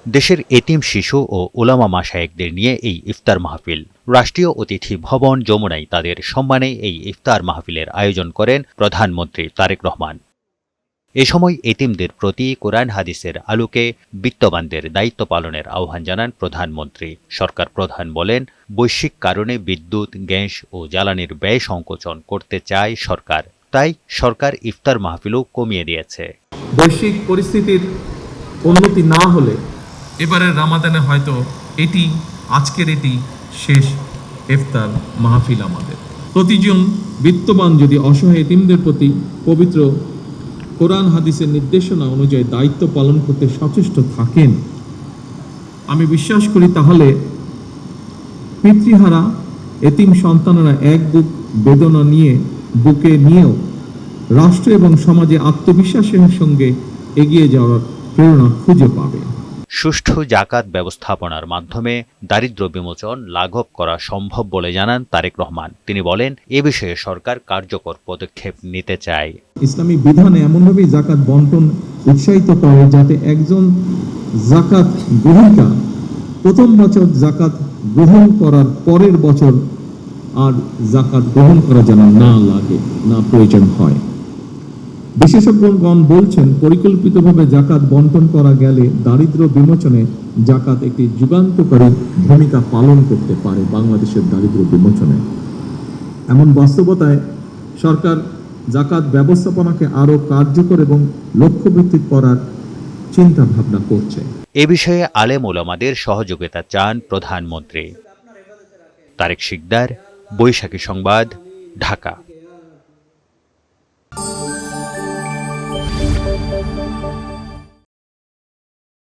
দেশের এতিম শিশু ও উলামা মাশায়েখদের নিয়ে এই ইফতার মাহফিল। রাষ্ট্রীয় অতিথি ভবন যমুনায় তাদের সম্মানে এই ইফতার মাহফিলের আয়োজন করেন প্রধানমন্ত্রী তারেক রহমান। এ সময় এতিমদের প্রতি কোরআন হাদিসের আলোকে বিত্তবানদের দায়িত্ব পালনের আহ্বান জানান প্রধানমন্ত্রী। সরকার প্রধান বলেন, বৈশ্বিক কারণে বিদ্যুৎ, গ্যাস ও জ্বালানির ব্যয় সংকোচন করতে চায় সরকার, তাই সরকার ইফতার মাহফিলও কমিয়ে দিয়েছে। বৈশ্বিক পরিস্থিতির উন্নতি না হলে এবারের রামাদানে হয়তো আজকের এটি শেষ ইফতার মাহফিল। আমাদের প্রতিজন বিত্তবান যদি অসহায় এতিমদের প্রতি পবিত্র কোরআন হাদিসের নির্দেশনা অনুযায়ী দায়িত্ব পালন করতে সচেষ্ট থাকেন, আমি বিশ্বাস করি তাহলে পিতৃহারা এতিম সন্তানেরা এক বুক বেদনা নিয়ে বুকে নিয়েও রাষ্ট্র এবং সমাজে আত্মবিশ্বাসের সঙ্গে এগিয়ে যাওয়ার প্রেরণা খুঁজে পাবে। সুষ্ঠু জাকাত ব্যবস্থাপনার মাধ্যমে দারিদ্র্য বিমোচন লাঘব করা সম্ভব বলে জানান তারেক রহমান। তিনি বলেন, এ বিষয়ে সরকার কার্যকর পদক্ষেপ নিতে চায়। ইসলামী বিধানে এমনভাবেই জাকাত বন্টন উৎসাহিত করে যাতে একজন জাকাত গ্রহীতা প্রথম বছর জাকাত গ্রহণ করার পরের বছর আর জাকাত গ্রহণ করা যেন না লাগে, না প্রয়োজন হয়। বিশেষজ্ঞগণ বলছেন, পরিকল্পিতভাবে জাকাত বন্টন করা গেলে দারিদ্র্য বিমোচনে জাকাত একটি যুগান্তকারী ভূমিকা পালন করতে পারে বাংলাদেশের দারিদ্র্য বিমোচনে। এমন বাস্তবতায় সরকার জাকাত ব্যবস্থাপনাকে আরও কার্যকর এবং লক্ষ্যভিত্তিক করার চিন্তা ভাবনা করছে। এ বিষয়ে আলেম ওলামাদের সহযোগিতা চান প্রধানমন্ত্রী। তারেক শিকদার, বৈশাখী সংবাদ, ঢাকা।